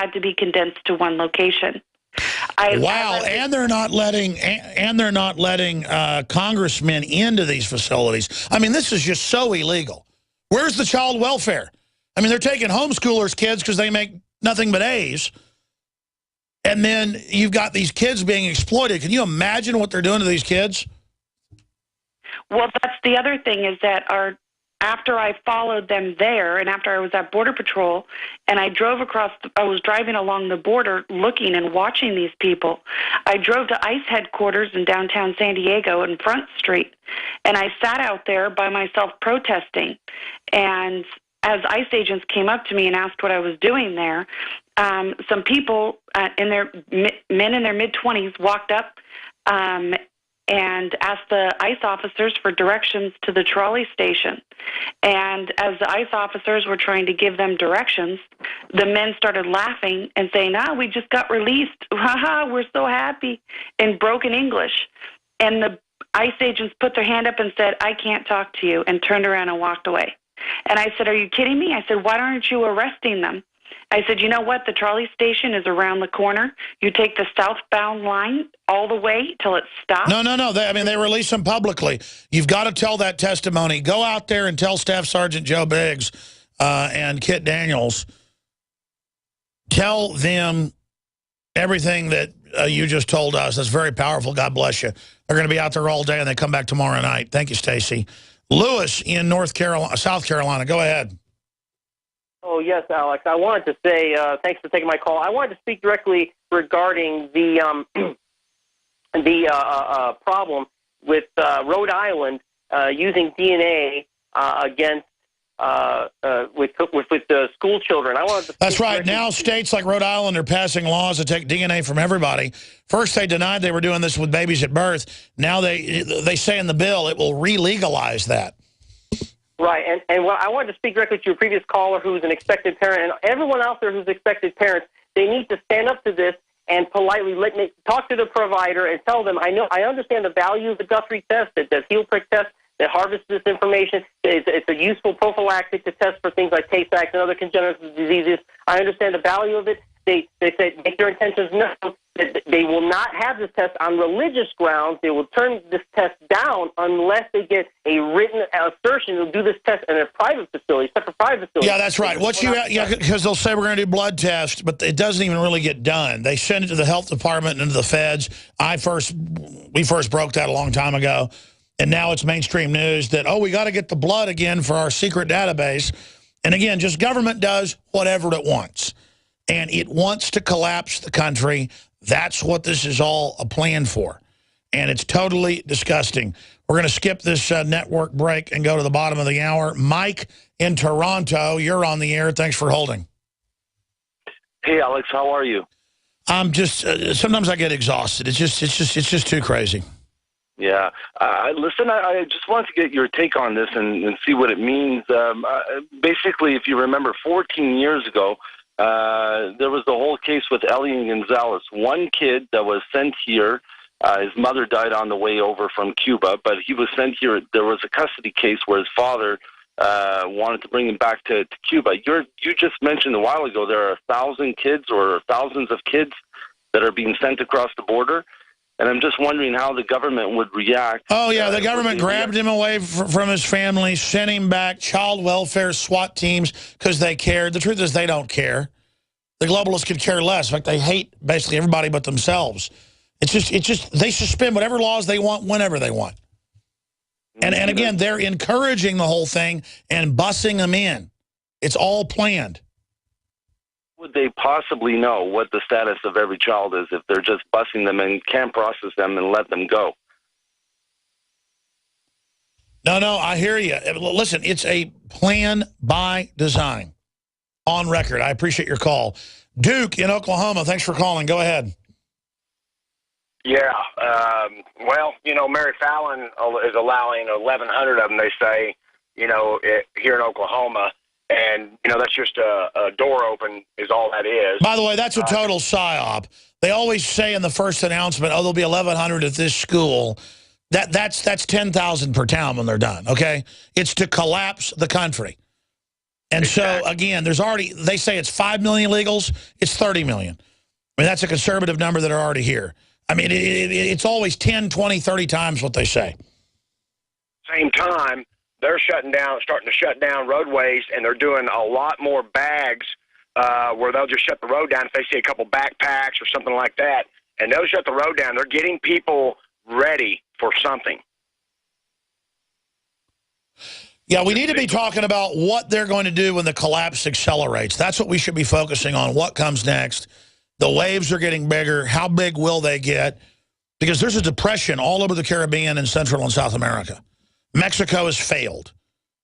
had to be condensed to one location. Wow, and they're not letting congressmen into these facilities. I mean, this is just so illegal. Where's the child welfare? I mean, they're taking homeschoolers' kids because they make nothing but A's. And then you've got these kids being exploited. Can you imagine what they're doing to these kids? Well, that's the other thing is that after I followed them there and after I was at Border Patrol and I drove I was driving along the border looking and watching these people. I drove to ICE headquarters in downtown San Diego in Front Street, and I sat out there by myself protesting. And as ICE agents came up to me and asked what I was doing there, some people men in their mid-20s walked up and asked the ICE officers for directions to the trolley station. And as the ICE officers were trying to give them directions, the men started laughing and saying, we just got released. We're so happy, in broken English. And the ICE agents put their hand up and said, I can't talk to you, and turned around and walked away. And I said, are you kidding me? I said, why aren't you arresting them? I said, you know what? The trolley station is around the corner. You take the southbound line all the way till it stops. No. They release them publicly. You've got to tell that testimony. Go out there and tell Staff Sergeant Joe Biggs and Kit Daniels. Tell them everything that you just told us. That's very powerful. God bless you. They're going to be out there all day, and they come back tomorrow night. Thank you, Stacy. Lewis in South Carolina. Go ahead. Oh, yes, Alex. I wanted to say thanks for taking my call. I wanted to speak directly regarding the problem with Rhode Island using DNA against with the school children. I wanted to. That's right. Now states like Rhode Island are passing laws that take DNA from everybody. First they denied they were doing this with babies at birth. Now they say in the bill it will re-legalize that. Right, and I wanted to speak directly to your previous caller who's an expected parent, and everyone out there who's expected parents, they need to stand up to this and politely talk to the provider and tell them, I understand the value of the Guthrie test, the heel prick test, that harvests this information. It's a useful prophylactic to test for things like Tay-Sachs and other congenital diseases. I understand the value of it. They say make their intentions known. That they will not have this test on religious grounds. They will turn this test down unless they get a written assertion they'll do this test in a private facility, separate private facility. Yeah, that's right. Because they'll say we're going to do blood tests, but it doesn't even really get done. They send it to the health department and to the feds. We first broke that a long time ago, and now it's mainstream news that, we got to get the blood again for our secret database. And again, just government does whatever it wants. And it wants to collapse the country. That's what this is all a plan for. And it's totally disgusting. We're going to skip this network break and go to the bottom of the hour. Mike in Toronto, you're on the air. Thanks for holding. Hey, Alex, how are you? I'm just, sometimes I get exhausted. It's just too crazy. Yeah. Listen, I just wanted to get your take on this and see what it means. Basically, if you remember 14 years ago, there was the whole case with Elian Gonzalez. One kid that was sent here, his mother died on the way over from Cuba, but he was sent here. There was a custody case where his father wanted to bring him back to Cuba. You just mentioned a while ago there are 1,000 kids or thousands of kids that are being sent across the border. And I'm just wondering how the government would react. Oh, yeah, the government grabbed him away from his family, sent him back, child welfare, SWAT teams, because they cared. The truth is they don't care. The globalists could care less. In fact, they hate basically everybody but themselves. It's just they suspend whatever laws they want whenever they want. And again, they're encouraging the whole thing and bussing them in. It's all planned. Would they possibly know what the status of every child is if they're just busing them and can't process them and let them go? No, I hear you. Listen, it's a plan by design. On record. I appreciate your call. Duke in Oklahoma, thanks for calling. Go ahead. Yeah. Well, Mary Fallon is allowing 1,100 of them, they say, here in Oklahoma. And, that's just a door open is all that is. By the way, that's a total psyop. They always say in the first announcement, there'll be 1,100 at this school. That's 10,000 per town when they're done, okay? It's to collapse the country. And Exactly. so, again, there's already, they say it's 5 million illegals. It's 30 million. I mean, that's a conservative number that are already here. I mean, it's always 10, 20, 30 times what they say. Same time, they're starting to shut down roadways, and they're doing a lot more bags where they'll just shut the road down if they see a couple backpacks or something like that. And they'll shut the road down. They're getting people ready for something. Yeah, we need to be talking about what they're going to do when the collapse accelerates. That's what we should be focusing on, what comes next. The waves are getting bigger. How big will they get? Because there's a depression all over the Caribbean and Central and South America. Mexico has failed.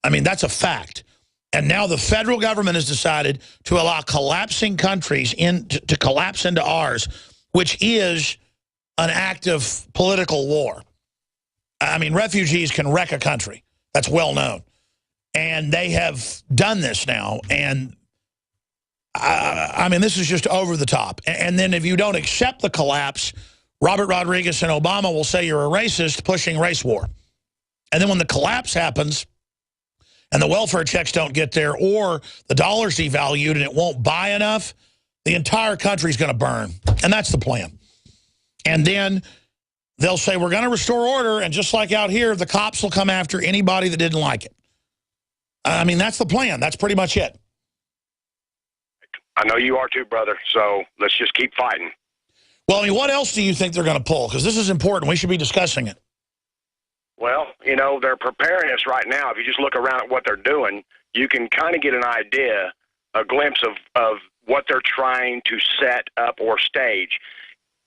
I mean, that's a fact. And now the federal government has decided to allow collapsing countries to collapse into ours, which is an act of political war. I mean, refugees can wreck a country. That's well known. And they have done this now. And I mean, this is just over the top. And then if you don't accept the collapse, Robert Rodriguez and Obama will say you're a racist pushing race war. And then when the collapse happens and the welfare checks don't get there or the dollar's devalued and it won't buy enough, the entire country's going to burn. And that's the plan. And then they'll say, we're going to restore order. And just like out here, the cops will come after anybody that didn't like it. I mean, that's the plan. That's pretty much it. I know you are too, brother, so let's just keep fighting. Well, I mean, what else do you think they're going to pull? Because this is important. We should be discussing it. Well, you know, they're preparing us right now. If you just look around at what they're doing, you can kind of get an idea, a glimpse of what they're trying to set up or stage.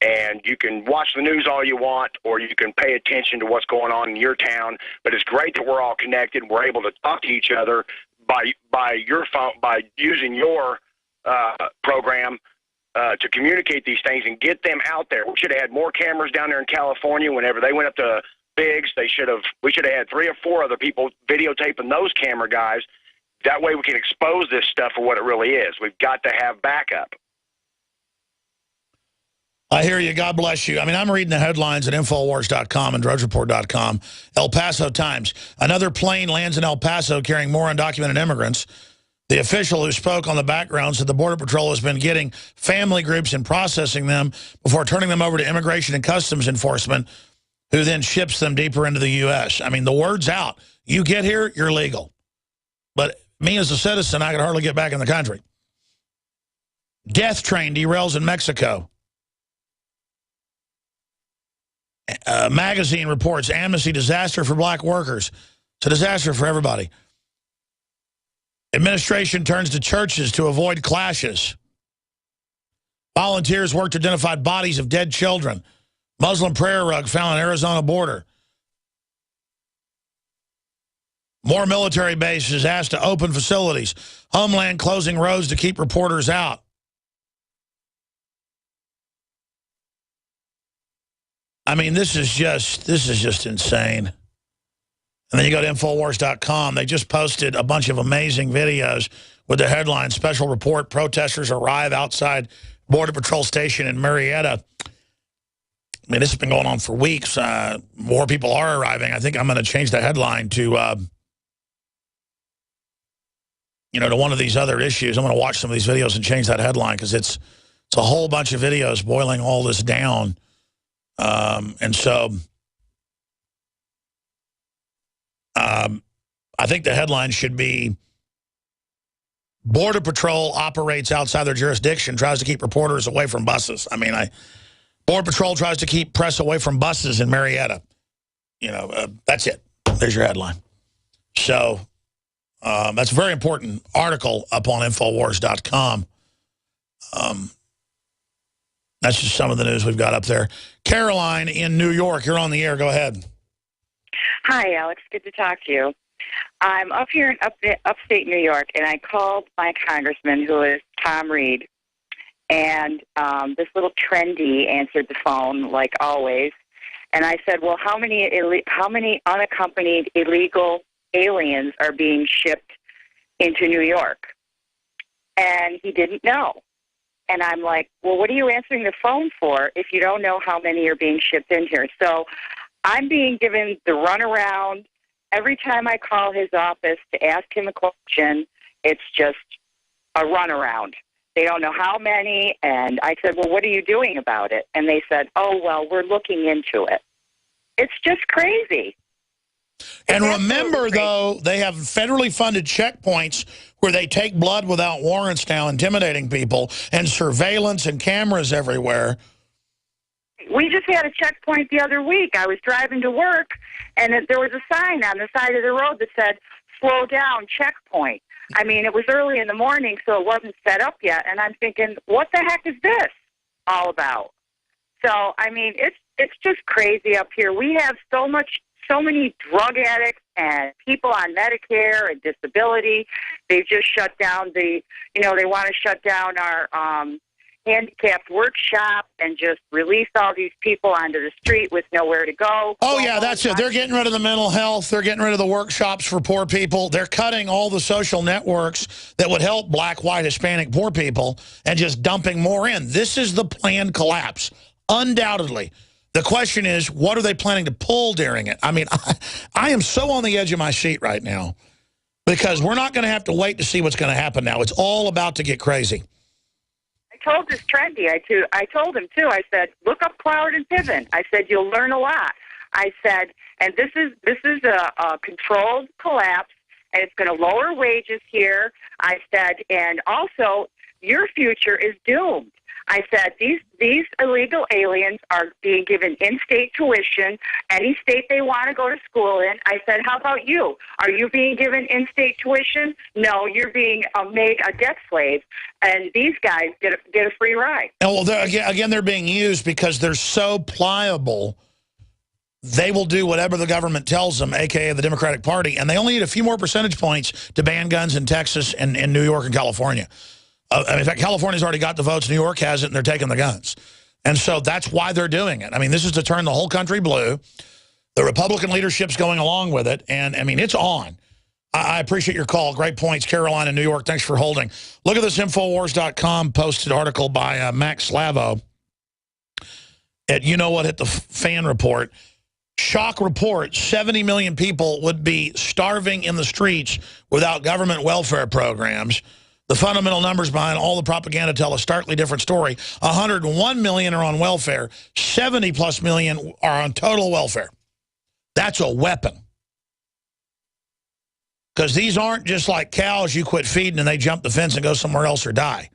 And you can watch the news all you want, or you can pay attention to what's going on in your town. But it's great that we're all connected. We're able to talk to each other by your phone, by using your program to communicate these things and get them out there. We should have had more cameras down there in California. Whenever they went up to Biggs, we should have had 3 or 4 other people videotaping those camera guys. That way we can expose this stuff for what it really is. We've got to have backup. I hear you. God bless you. I mean, I'm reading the headlines at Infowars.com and DrudgeReport.com. El Paso Times. Another plane lands in El Paso carrying more undocumented immigrants. The official who spoke on the background said the Border Patrol has been getting family groups and processing them before turning them over to Immigration and Customs Enforcement, who then ships them deeper into the U.S. I mean, the word's out. You get here, you're legal. But me as a citizen, I could hardly get back in the country. Death train derails in Mexico. Magazine reports Amnesty disaster for black workers. It's a disaster for everybody. Administration turns to churches to avoid clashes. Volunteers work to identify bodies of dead children. Muslim prayer rug found on Arizona border. More military bases asked to open facilities. Homeland closing roads to keep reporters out. I mean, this is just insane. And then you go to Infowars.com. They just posted a bunch of amazing videos with the headline, Special Report, Protesters Arrive Outside Border Patrol Station in Marietta. I mean, this has been going on for weeks. More people are arriving. I think I'm going to change the headline to, to one of these other issues. I'm going to watch some of these videos and change that headline because it's a whole bunch of videos boiling all this down. And so I think the headline should be Border Patrol operates outside their jurisdiction, tries to keep reporters away from buses. I mean, Border Patrol tries to keep press away from buses in Marietta. That's it. There's your headline. So that's a very important article up on Infowars.com. That's just some of the news we've got up there. Caroline in New York, you're on the air. Go ahead. Hi, Alex. Good to talk to you. I'm up here in upstate New York, and I called my congressman, who is Tom Reed, and this little trendy answered the phone, like always. And I said, well, how many unaccompanied illegal aliens are being shipped into New York? And he didn't know. And I'm like, well, what are you answering the phone for if you don't know how many are being shipped in here? So I'm being given the runaround every time I call his office to ask him a question. It's just a runaround. They don't know how many. And I said, well, what are you doing about it? And they said, oh, well, we're looking into it. It's just crazy. And remember, though, they have federally funded checkpoints where they take blood without warrants now, intimidating people, and surveillance and cameras everywhere. We just had a checkpoint the other week. I was driving to work, and there was a sign on the side of the road that said, slow down, checkpoint. I mean, it was early in the morning, so it wasn't set up yet. And I'm thinking, what the heck is this all about? So, I mean, it's just crazy up here. We have so many drug addicts and people on Medicare and disability. They've just shut down they want to shut down our handicapped workshop and just release all these people onto the street with nowhere to go. Oh, yeah, that's it. They're getting rid of the mental health. They're getting rid of the workshops for poor people. They're cutting all the social networks that would help black, white, Hispanic, poor people and just dumping more in. This is the planned collapse, undoubtedly. The question is, what are they planning to pull during it? I mean, I am so on the edge of my seat right now because we're not going to have to wait to see what's going to happen now. It's all about to get crazy. I told this trendy, I told him, too, I said, look up Cloward and Piven. I said, you'll learn a lot. I said, and this is a controlled collapse, and it's going to lower wages here. I said, and also, your future is doomed. I said, these illegal aliens are being given in-state tuition, any state they want to go to school in. I said, how about you? Are you being given in-state tuition? No, you're being made a debt slave, and these guys get a free ride. And well, they're being used because they're so pliable. They will do whatever the government tells them, a.k.a. the Democratic Party, and they only need a few more percentage points to ban guns in Texas and in New York and California. In fact, California's already got the votes. New York hasn't, and they're taking the guns. And so that's why they're doing it. I mean, this is to turn the whole country blue. The Republican leadership's going along with it. And, I mean, it's on. I appreciate your call. Great points, Carolina, New York. Thanks for holding. Look at this Infowars.com posted article by Max Slavo at You Know What at the Fan Report. Shock report, 70 million people would be starving in the streets without government welfare programs. The fundamental numbers behind all the propaganda tell a starkly different story. 101 million are on welfare. 70-plus million are on total welfare. That's a weapon. Because these aren't just like cows you quit feeding and they jump the fence and go somewhere else or die.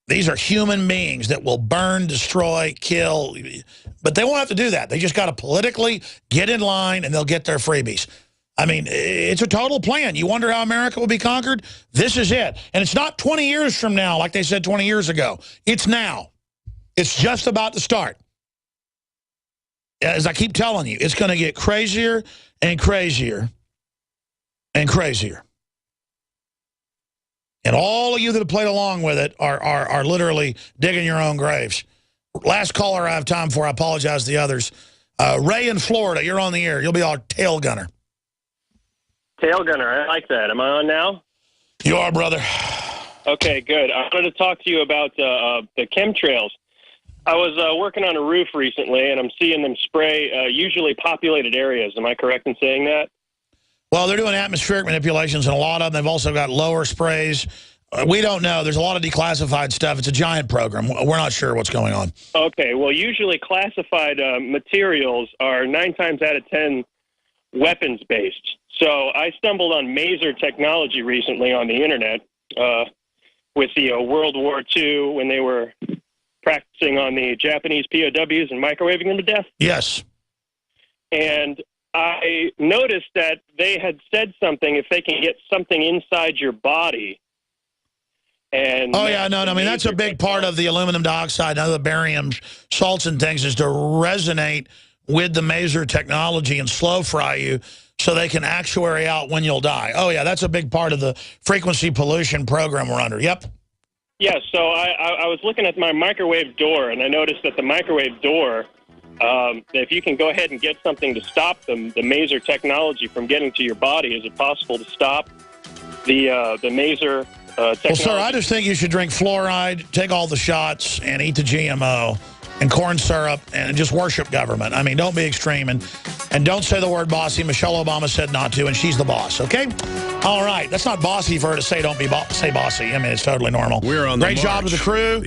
These are human beings that will burn, destroy, kill. But they won't have to do that. They just got to politically get in line and they'll get their freebies. I mean, it's a total plan. You wonder how America will be conquered? This is it. And it's not 20 years from now, like they said 20 years ago. It's now. It's just about to start. As I keep telling you, it's going to get crazier and crazier and crazier. And all of you that have played along with it are literally digging your own graves. Last caller I have time for, I apologize to the others. Ray in Florida, you're on the air. You'll be our tail gunner. Tail gunner, I like that. Am I on now? You are, brother. Okay, good. I wanted to talk to you about the chemtrails. I was working on a roof recently, and I'm seeing them spray usually populated areas. Am I correct in saying that? Well, they're doing atmospheric manipulations, and a lot of them. They've also got lower sprays. We don't know. There's a lot of declassified stuff. It's a giant program. We're not sure what's going on. Okay, well, usually classified materials are 9 times out of 10 weapons-based. So I stumbled on Maser technology recently on the internet with the World War II when they were practicing on the Japanese POWs and microwaving them to death. Yes. And I noticed that they had said something, if they can get something inside your body. And oh, yeah, no, I mean, that's a big part of the aluminum dioxide and other barium salts and things is to resonate with the Maser technology and slow fry you so they can actuary out when you'll die. Oh, yeah, that's a big part of the frequency pollution program we're under. Yep. Yeah, so I was looking at my microwave door, and I noticed that the microwave door, if you can go ahead and get something to stop the Maser technology from getting to your body, is it possible to stop the Maser technology? Well, sir, I just think you should drink fluoride, take all the shots, and eat the GMO. and corn syrup and just worship government. I mean, don't be extreme and don't say the word bossy. Michelle Obama said not to, and she's the boss, okay? All right. That's not bossy for her to say don't be say bossy. I mean, it's totally normal. We're on the Great job to the crew.